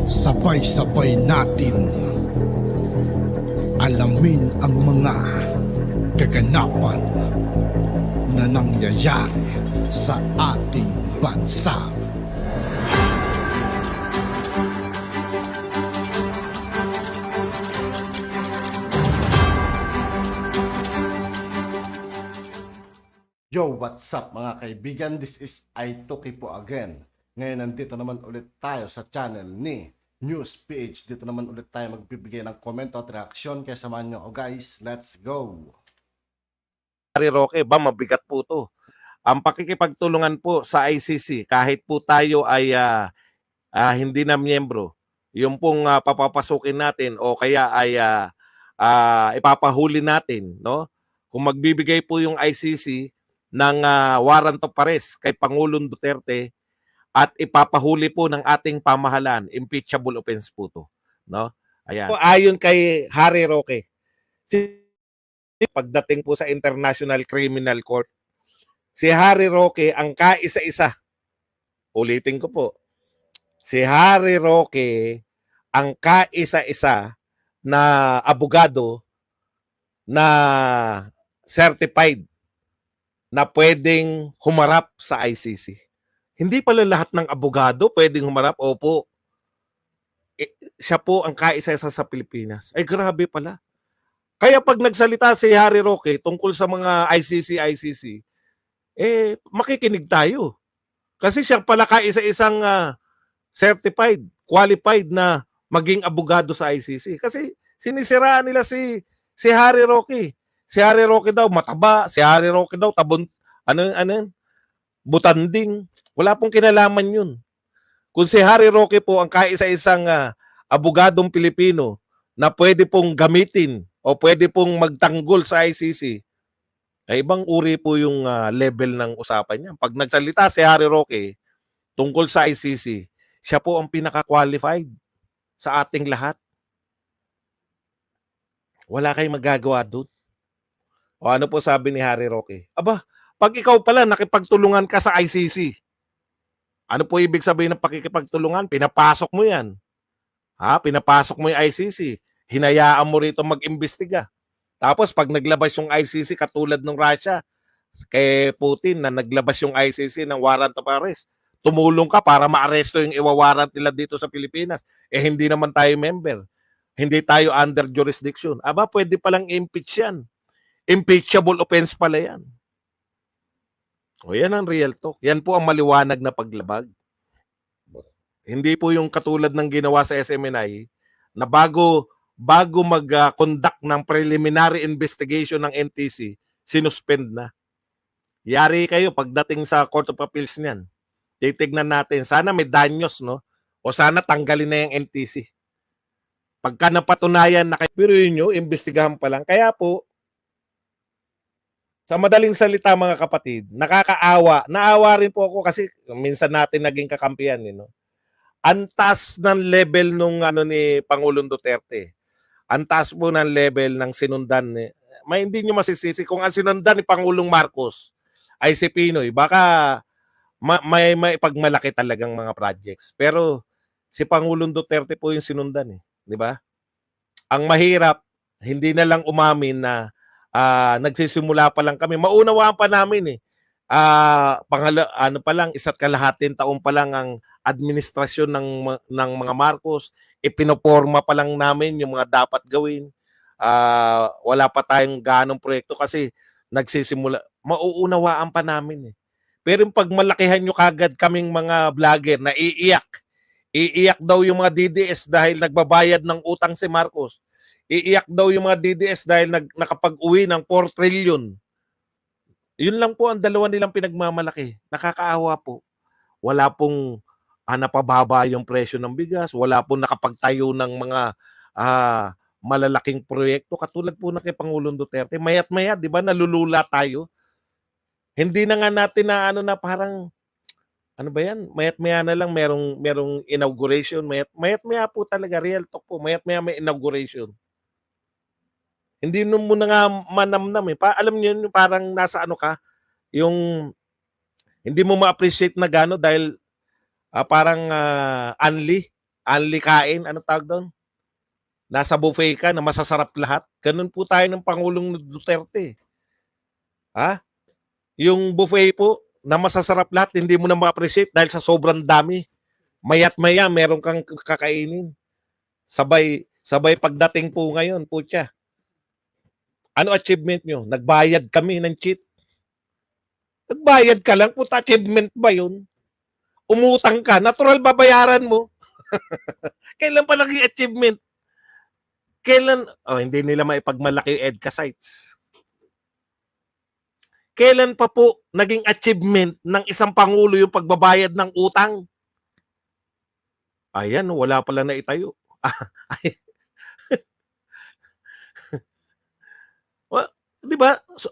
Sabay-sabay natin alamin ang mga kaganapan na nangyayari sa ating bansa. Yo, what's up mga kaibigan? This is Aitoki po again. Ngayon nandito naman ulit tayo sa channel ni News PH. Dito naman ulit tayo magbibigay ng komento at reaksyon. Kaya samahan nyo ako guys, let's go! Harry Roque, ba mabigat po to. Ang pakikipagtulungan po sa ICC, kahit po tayo ay hindi na miyembro, yung pong papapasukin natin o kaya ay ipapahuli natin, no? Kung magbibigay po yung ICC ng warrant of arrest kay Pangulong Duterte at ipapahuli po ng ating pamahalaan, impeachable offense po to, no? Ayan. So, ayon kay Harry Roque, pagdating po sa International Criminal Court, si Harry Roque ang kaisa-isa. Ulitin ko po. Si Harry Roque ang kaisa-isa na abogado na certified na pwedeng humarap sa ICC. Hindi pala lahat ng abogado pwedeng humarap. Opo. Siya po ang kaisa-isa sa Pilipinas. Ay grabe pala. Kaya pag nagsalita si Harry Roque tungkol sa mga ICC, makikinig tayo. Kasi siya pala kaisa-isang certified, qualified na maging abogado sa ICC. Kasi sinisiraan nila si Harry Roque. Si Harry Roque daw mataba, si Harry Roque daw butanding. Wala pong kinalaman yun. Kung si Harry Roque po ang kaisa-isang abogadong Pilipino na pwede pong gamitin o pwede pong magtanggol sa ICC, ay ibang uri po yung level ng usapan niya. Pag nagsalita si Harry Roque tungkol sa ICC, siya po ang pinaka-qualified sa ating lahat. Wala kayong magagawa doon. O ano po sabi ni Harry Roque? Aba, pag ikaw pala nakipagtulungan ka sa ICC, ano po ibig sabihin ng pakikipagtulungan? Pinapasok mo yan. Pinapasok mo yung ICC. Hinayaan mo rito mag-imbestiga. Tapos pag naglabas yung ICC katulad ng Russia, kay Putin na naglabas yung ICC ng warrant of arrest, tumulong ka para maaresto yung iwawarrant nila dito sa Pilipinas. Hindi naman tayo member. Hindi tayo under jurisdiction. Aba, pwede palang impeach yan. Impeachable offense pala yan. O yan ang real talk. Yan po ang maliwanag na paglabag. Hindi po yung katulad ng ginawa sa SMNI na bago mag-conduct ng preliminary investigation ng NTC, sinuspend na. Yari kayo pagdating sa Court of Appeals niyan. Titignan natin. Sana may danyos, no? O sana tanggalin na yung NTC. Pagka napatunayan na kayo, pero yun imbestigahan pa lang. Kaya po, sa madaling salita mga kapatid, nakakaawa. Naawa rin po ako kasi minsan natin naging kakampihan. No? Ang taas ng level nung ni Pangulong Duterte. Ang taas po ng level ng sinundan. May hindi nyo masisisi kung ang sinundan ni Pangulong Marcos ay si Pinoy. Baka may pagmalaki talagang mga projects. Pero si Pangulong Duterte po yung sinundan. Di ba? Ang mahirap, hindi na lang umamin na nagsisimula pa lang kami. Maunawaan pa namin pa lang, 1.5 taon pa lang ang administrasyon ng mga Marcos. Ipinoporma pa lang namin yung mga dapat gawin. Wala pa tayong ganong proyekto kasi nagsisimula. Mauunawaan pa namin. Pero pag malakihan nyo kagad kaming mga vlogger na iiyak daw yung mga DDS dahil nagbabayad ng utang si Marcos. Iiyak daw yung mga DDS dahil nakapag-uwi ng 4 trillion. Yun lang po ang dalawa nilang pinagmamalaki. Nakakaawa po. Wala pong napababa yung presyo ng bigas. Wala pong nakapagtayo ng mga malalaking proyekto. Katulad po na kay Pangulong Duterte. Mayat-mayat, di ba? Nalulula tayo. Hindi na nga natin na parang ano ba yan? Mayat-maya na lang merong inauguration. Mayat-maya po talaga. Real talk po. Mayat-maya may inauguration. Hindi mo na nga manamnam alam niyo yun, parang nasa ano ka, yung hindi mo ma-appreciate na gano dahil parang unli Only kain, anong tawag doon? Nasa buffet ka na masasarap lahat. Ganun po tayo ng Pangulong Duterte. Ha? Yung buffet po na masasarap lahat, hindi mo na ma-appreciate dahil sa sobrang dami. Maya't maya, meron kang kakainin. Sabay pagdating po ngayon, putya. Ano achievement nyo? Nagbayad kami ng cheat. Nagbayad ka lang, puta, achievement ba yun? Umutang ka, natural babayaran mo. Kailan pa naging achievement? Kailan, hindi nila maipagmalaki yung EDCA sites. Kailan pa po naging achievement ng isang pangulo yung pagbabayad ng utang? Ayan, wala pala na itayo. Well, di ba? So,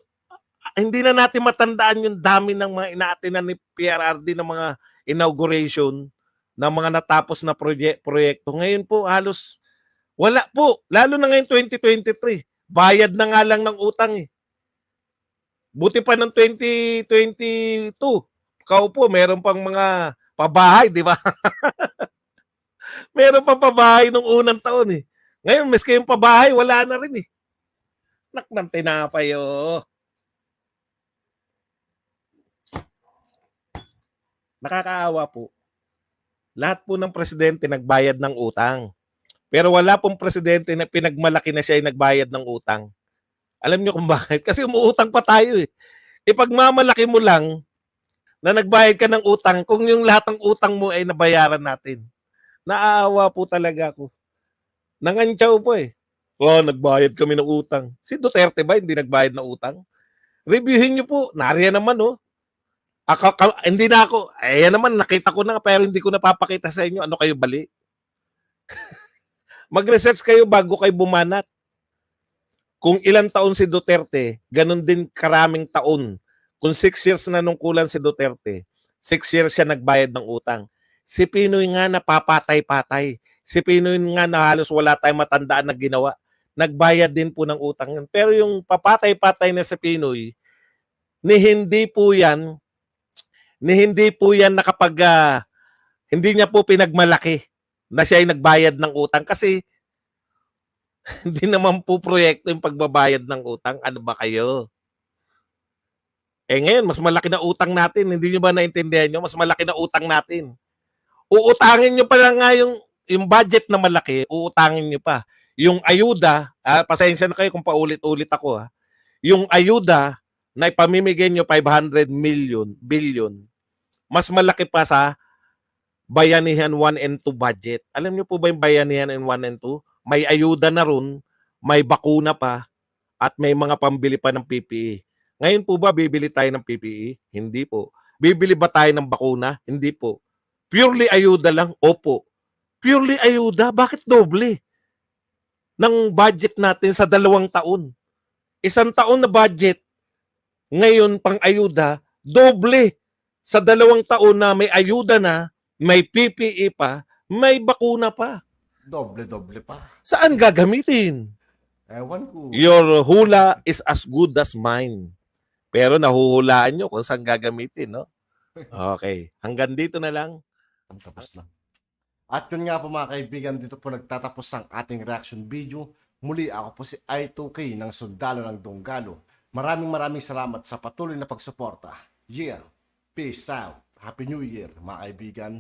hindi na natin matandaan yung dami ng mga inaatinan ni PRRD ng mga inauguration ng mga natapos na proyekto. Ngayon po, halos wala po. Lalo na ngayon 2023. Bayad na nga lang ng utang eh. Buti pa ng 2022. Ikaw po, meron pang mga pabahay, di ba? Meron pang pabahay nung unang taon eh. Ngayon, miski yung pabahay, wala na rin eh. Naknang tinapay oh. Nakakaawa po. Lahat po ng presidente nagbayad ng utang. Pero wala pong presidente na pinagmalaki na siya ay nagbayad ng utang. Alam niyo kung bakit? Kasi umuutang pa tayo eh. Ipagmamalaki mo lang na nagbayad ka ng utang kung yung lahat ng utang mo ay nabayaran natin. Naaawa po talaga ako. Nangantyaw po eh. Nagbayad kami ng utang. Si Duterte ba hindi nagbayad ng utang? Reviewin niyo po. Nariyan naman oh. Hindi na ako. Ayan naman, nakita ko na pero hindi ko napapakita sa inyo. Ano kayo bali? Mag-research kayo bago kayo bumanat. Kung ilang taon si Duterte, ganun din karaming taon. Kung 6 years na nungkulan si Duterte, 6 years siya nagbayad ng utang. Si Pinoy nga napapatay-patay. Si Pinoy nga na halos wala tayong matandaan na ginawa. Nagbayad din po ng utang yun. Pero yung papatay-patay na si Pinoy, hindi po yan hindi niya po pinagmalaki na siya ay nagbayad ng utang kasi hindi naman po proyekto yung pagbabayad ng utang. Ano ba kayo? Ngayon, mas malaki na utang natin. Hindi nyo ba naintindihan nyo? Mas malaki na utang natin. Uutangin nyo pa lang nga yung budget na malaki, uutangin nyo pa. Yung ayuda, pasensya na kayo kung paulit-ulit ako. Yung ayuda na ipamimigay nyo 500 billion, mas malaki pa sa Bayanihan 1 and 2 budget. Alam niyo po ba yung Bayanihan 1 and 2? May ayuda na ron, may bakuna pa, at may mga pambili pa ng PPE. Ngayon po ba bibili tayo ng PPE? Hindi po. Bibili ba tayo ng bakuna? Hindi po. Purely ayuda lang? Opo. Purely ayuda? Bakit doble? Ng budget natin sa 2 taon. 1 taon na budget, ngayon pang ayuda, doble. Sa 2 taon na may ayuda na, may PPE pa, may bakuna pa. Doble-doble pa. Saan gagamitin? Ewan ko. Your hula is as good as mine. Pero nahuhulaan nyo kung saan gagamitin, no? Okay. Hanggang dito na lang. Tapos na. At yun nga po mga kaibigan, dito po nagtatapos ang ating reaction video. Muli ako po si I2K ng Sundalo ng Donggalo. Maraming salamat sa patuloy na pagsuporta. Yeah. Peace out. Happy New Year mga kaibigan.